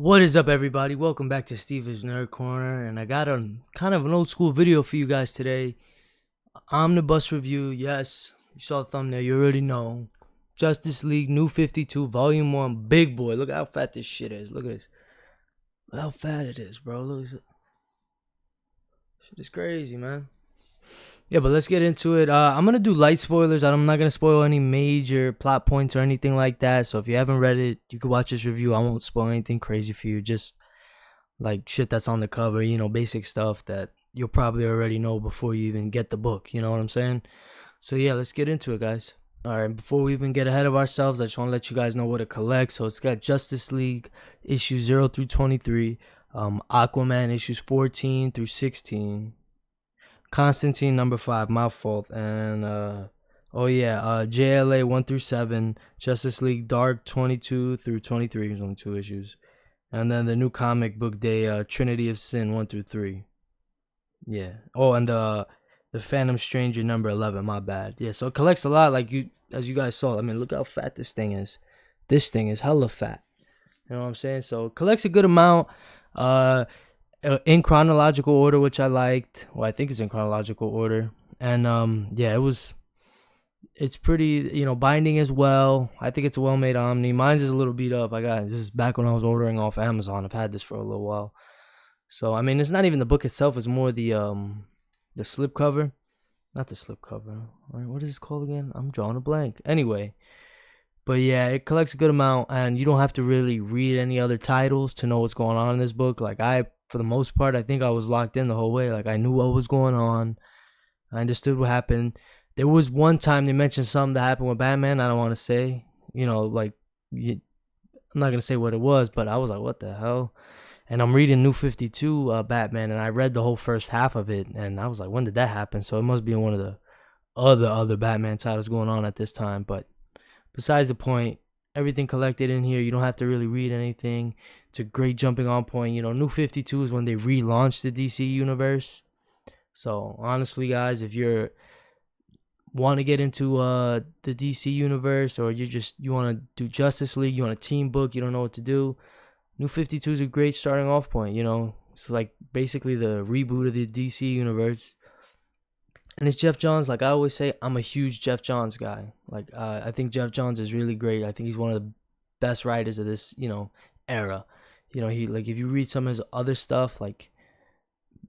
What is up, everybody? Welcome back to Steve's Nerd Corner, and I got a kind of an old school video for you guys today. Omnibus review. Yes, you saw the thumbnail, you already know. Justice League New 52 Volume 1. Big boy. Look how fat this shit is. Look at this. Look how fat it is, bro. Look at it. Shit is crazy, man. Yeah, but let's get into it. I'm going to do light spoilers. I'm not going to spoil any major plot points or anything like that. So if you haven't read it, you can watch this review. I won't spoil anything crazy for you. Just like shit that's on the cover, basic stuff that you'll probably already know before you even get the book. You know what I'm saying? So yeah, let's get into it, guys. All right, before we even get ahead of ourselves, I just want to let you guys know what it collects. So it's got Justice League issues 0 through 23, Aquaman issues 14 through 16, Constantine number 5, my fault, and JLA 1 through 7, Justice League Dark 22 through 23, there's only 2 issues, and then the new comic book day, Trinity of Sin 1 through 3. Yeah. Oh, and the Phantom Stranger number 11, my bad. Yeah, so it collects a lot, as you guys saw. I mean, look how fat this thing is. This thing is hella fat. You know what I'm saying? So it collects a good amount. In chronological order, which I liked. Well, I think it's in chronological order. And yeah, it's pretty, binding as well. I think it's a well-made Omni. Mine's is a little beat up. This is back when I was ordering off Amazon. I've had this for a little while. So I mean, it's not even the book itself, it's more the slipcover. Not the slipcover. All right, what is this called again? I'm drawing a blank. Anyway, but yeah, it collects a good amount, and you don't have to really read any other titles to know what's going on in this book. For the most part, I think I was locked in the whole way. I knew what was going on. I understood what happened. There was one time they mentioned something that happened with Batman. I don't want to say, I'm not going to say what it was, but I was like, what the hell? And I'm reading New 52 Batman, and I read the whole first half of it, and I was like, when did that happen? So it must be in one of the other Batman titles going on at this time. But besides the point, everything collected in here. You don't have to really read anything. It's a great jumping on point. New 52 is when they relaunched the DC universe. So honestly, guys, if you want to get into the DC universe, or you want to do Justice League, you want a team book, you don't know what to do, New 52 is a great starting off point. It's like basically the reboot of the DC universe. And it's Geoff Johns. Like I always say, I'm a huge Geoff Johns guy. I think Geoff Johns is really great. I think he's one of the best writers of this, era. If you read some of his other stuff,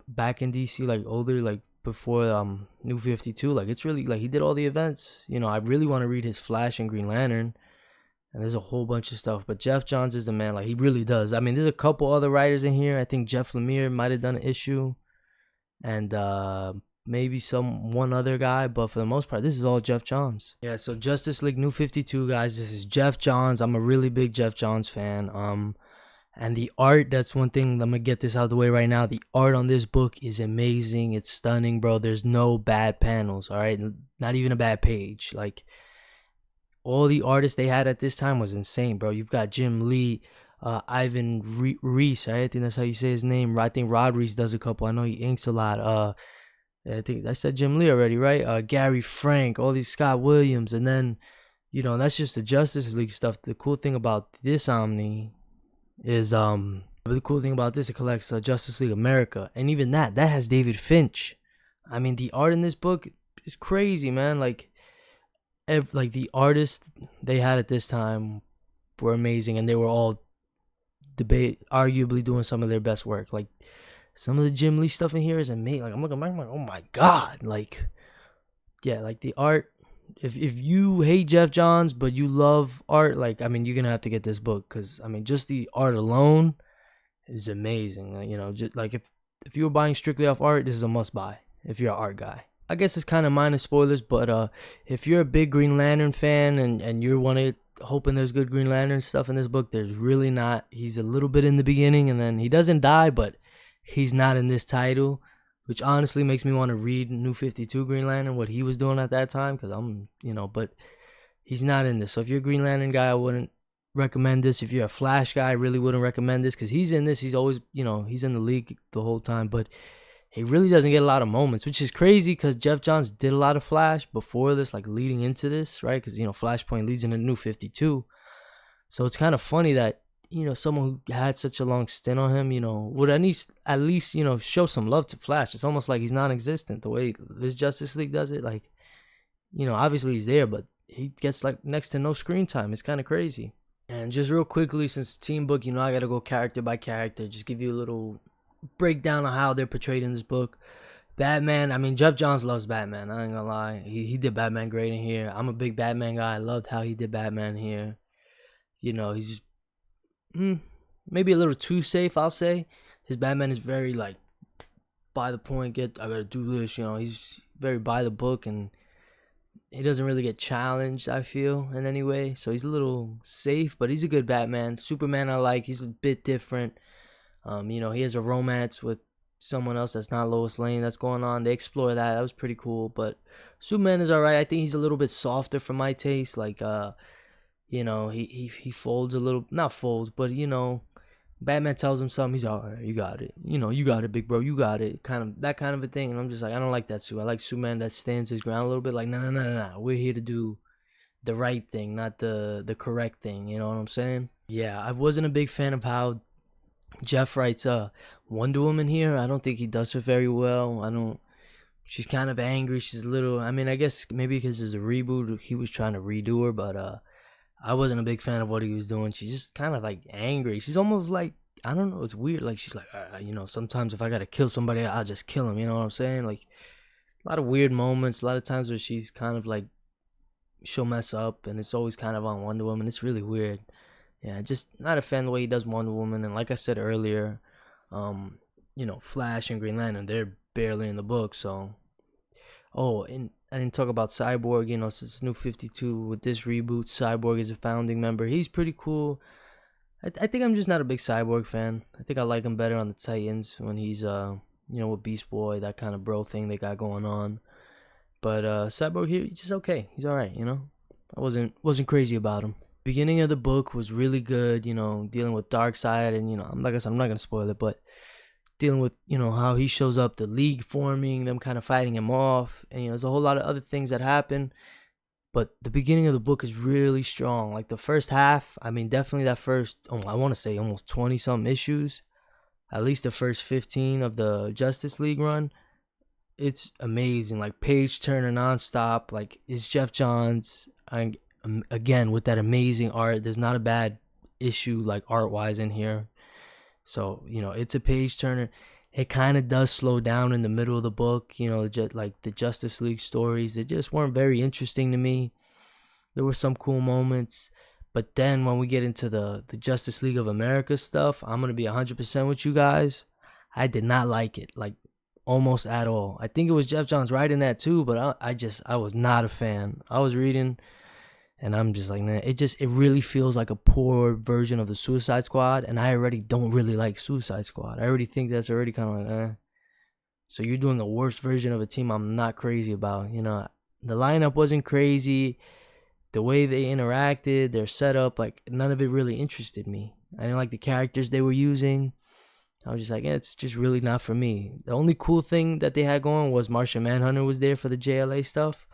back in DC, older, before New 52, it's really he did all the events. I really want to read his Flash and Green Lantern, and there's a whole bunch of stuff. But Geoff Johns is the man. He really does. I mean, there's a couple other writers in here. I think Jeff Lemire might have done an issue, and maybe one other guy, but for the most part, this is all Geoff Johns. Yeah, so Justice League New 52, guys, this is Geoff Johns. I'm a really big Geoff Johns fan. And the art, that's one thing, I'm gonna get this out of the way right now. The art on this book is amazing. It's stunning, bro. There's no bad panels, all right? Not even a bad page. All the artists they had at this time was insane, bro. You've got Jim Lee, Ivan Reese, right? I think that's how you say his name. I think Rod Reese does a couple. I know he inks a lot. I think I said Jim Lee already, right? Gary Frank, all these Scott Williams, and then, that's just the Justice League stuff. The cool thing about this Omni is, the cool thing about this, it collects Justice League America, and even that has David Finch. I mean, the art in this book is crazy, man. The artists they had at this time were amazing, and they were all arguably doing some of their best work. Some of the Jim Lee stuff in here is amazing. I'm looking back, I'm like, oh my god. The art. If you hate Geoff Johns but you love art, you're gonna have to get this book, because just the art alone is amazing. If you were buying strictly off art, this is a must buy if you're an art guy. I guess it's kind of minor spoilers, but if you're a big Green Lantern fan and you're hoping there's good Green Lantern stuff in this book, there's really not. He's a little bit in the beginning, and then he doesn't die, but he's not in this title, which honestly makes me want to read New 52 Green Lantern, what he was doing at that time, because but he's not in this. So if you're a Green Lantern guy, I wouldn't recommend this. If you're a Flash guy, I really wouldn't recommend this, because he's in this. He's always, he's in the league the whole time, but he really doesn't get a lot of moments, which is crazy, because Geoff Johns did a lot of Flash before this, leading into this, right? Because, Flashpoint leads into New 52. So it's kind of funny that someone who had such a long stint on him, would at least show some love to Flash. It's almost like he's non-existent the way this Justice League does it. Like, obviously he's there, but he gets like next to no screen time. It's kind of crazy. And just real quickly, since team book, I gotta go character by character, just give you a little breakdown of how they're portrayed in this book. Batman, I mean, Geoff Johns loves Batman. I ain't gonna lie. He did Batman great in here. I'm a big Batman guy. I loved how he did Batman here. He's just, maybe a little too safe, I'll say. His Batman is very, like, by the point, I gotta do this, He's very by the book, and he doesn't really get challenged, I feel, in any way. So he's a little safe, but he's a good Batman. Superman I like. He's a bit different. He has a romance with someone else that's not Lois Lane that's going on. They explore that. That was pretty cool. But Superman is alright. I think he's a little bit softer for my taste. Like, he folds a little, not folds, but Batman tells him something, he's alright, you got it. You got it, big bro, you got it. That kind of a thing. And I'm just like, I don't like that suit. I like Superman that stands his ground a little bit. Like, no. We're here to do the right thing, not the correct thing. You know what I'm saying? Yeah, I wasn't a big fan of how Geoff writes Wonder Woman here. I don't think he does her very well. She's kind of angry. She's a little, I mean, I guess maybe because it's a reboot, he was trying to redo her, but I wasn't a big fan of what he was doing. She's just kind of like angry. She's almost like, I don't know, it's weird. Like, she's like, sometimes if I gotta kill somebody, I'll just kill him. You know what I'm saying? Like, a lot of weird moments. A lot of times where she's kind of like, she'll mess up, and it's always kind of on Wonder Woman. It's really weird. Yeah, just not a fan of the way he does Wonder Woman. And like I said earlier, Flash and Green Lantern, they're barely in the book. So, and I didn't talk about Cyborg. Since New 52 with this reboot, Cyborg is a founding member. He's pretty cool. I think I'm just not a big Cyborg fan. I think I like him better on the Titans when he's with Beast Boy, that kind of bro thing they got going on. But Cyborg here, he's just okay. He's alright. I wasn't crazy about him. Beginning of the book was really good. Dealing with Darkseid, and I'm not gonna spoil it, but dealing with how he shows up, the League forming, them kind of fighting him off, and there's a whole lot of other things that happen. But the beginning of the book is really strong. Like the first half, I mean, definitely that first, I want to say almost 20 some issues, at least the first 15 of the Justice League run. It's amazing, like page turner nonstop. Like, it's Geoff Johns again with that amazing art. There's not a bad issue like art wise in here. So, it's a page turner. It kind of does slow down in the middle of the book. Just like the Justice League stories, they just weren't very interesting to me. There were some cool moments, but then when we get into the Justice League of America stuff, I'm going to be 100% with you guys. I did not like it, like almost at all. I think it was Geoff Johns writing that too, but I was not a fan. I was reading, and I'm just like, nah, it really feels like a poor version of the Suicide Squad, and I already don't really like Suicide Squad. I already think that's already kind of like, So you're doing a worse version of a team I'm not crazy about. The lineup wasn't crazy. The way they interacted, their setup, like none of it really interested me. I didn't like the characters they were using. I was just like, it's just really not for me. The only cool thing that they had going was Martian Manhunter was there for the JLA stuff.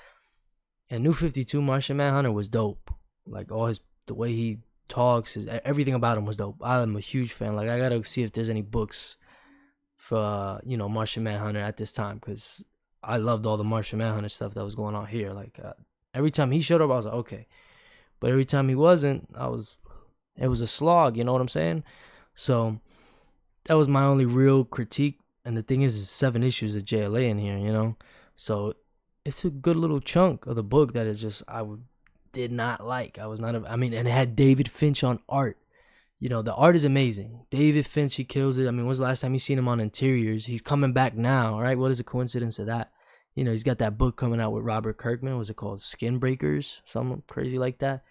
And New 52 Martian Manhunter was dope. Like, the way he talks, everything about him was dope. I'm a huge fan. Like, I gotta see if there's any books for Martian Manhunter at this time, because I loved all the Martian Manhunter stuff that was going on here. Like, every time he showed up, I was like, okay. But every time he wasn't, it was a slog. You know what I'm saying? So that was my only real critique. And the thing is 7 issues of JLA in here. So it's a good little chunk of the book that is just did not like. And it had David Finch on art. The art is amazing. David Finch, he kills it. I mean, when's the last time you seen him on interiors? He's coming back now, right? What is the coincidence of that? He's got that book coming out with Robert Kirkman. What's it called? Skin Breakers? Something crazy like that.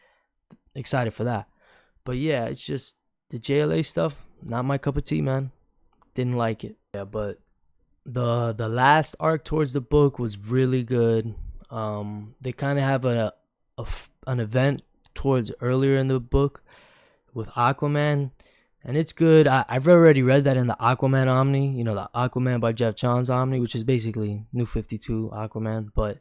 Excited for that. But yeah, it's just the JLA stuff, not my cup of tea, man. Didn't like it. Yeah, but the last arc towards the book was really good. They kind of have an event towards earlier in the book with Aquaman, and it's good. I've already read that in the Aquaman Omni, the Aquaman by Geoff Johns Omni, which is basically New 52 Aquaman.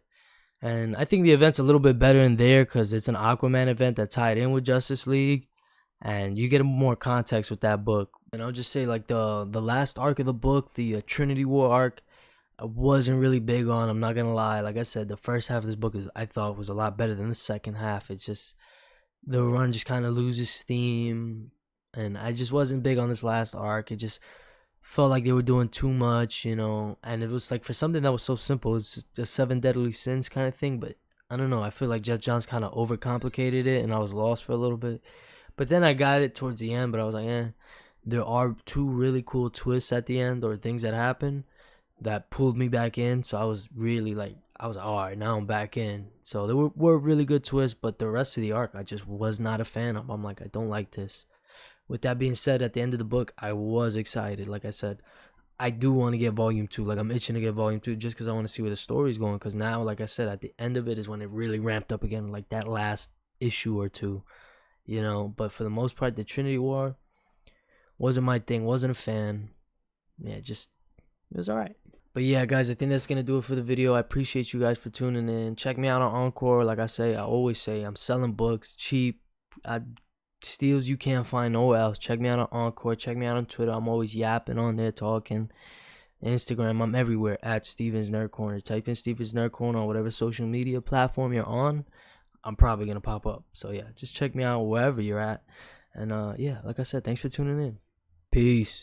And I think the event's a little bit better in there because it's an Aquaman event that tied in with Justice League, and you get more context with that book. And I'll just say, like, the last arc of the book, the Trinity War arc, I wasn't really big on. I'm not gonna lie. Like I said, the first half of this book I thought was a lot better than the second half. It's just the run just kind of loses steam, and I just wasn't big on this last arc. It just felt like they were doing too much, and it was like for something that was so simple. It's just the seven deadly sins kind of thing, but I don't know. I feel like Jeff Johns kind of overcomplicated it, and I was lost for a little bit. But then I got it towards the end, but I was like, there are two really cool twists at the end, or things that happen that pulled me back in. So I was really like, all right, now I'm back in. So there were really good twists, but the rest of the arc I just was not a fan of. I'm like, I don't like this. With that being said, at the end of the book, I was excited. Like I said, I do want to get volume 2. Like, I'm itching to get volume 2 just because I want to see where the story's going. Because now, like I said, at the end of it is when it really ramped up again, like that last issue or two, But for the most part, the Trinity War wasn't my thing. Wasn't a fan. Yeah, it was alright. But yeah, guys, I think that's going to do it for the video. I appreciate you guys for tuning in. Check me out on Encore. Like I always say, I'm selling books cheap. Steals you can't find nowhere else. Check me out on Encore. Check me out on Twitter. I'm always yapping on there, talking. Instagram, I'm everywhere at Steven's Nerd Corner. Type in Steven's Nerd Corner on whatever social media platform you're on. I'm probably going to pop up. So yeah, just check me out wherever you're at. And yeah, like I said, thanks for tuning in. Peace.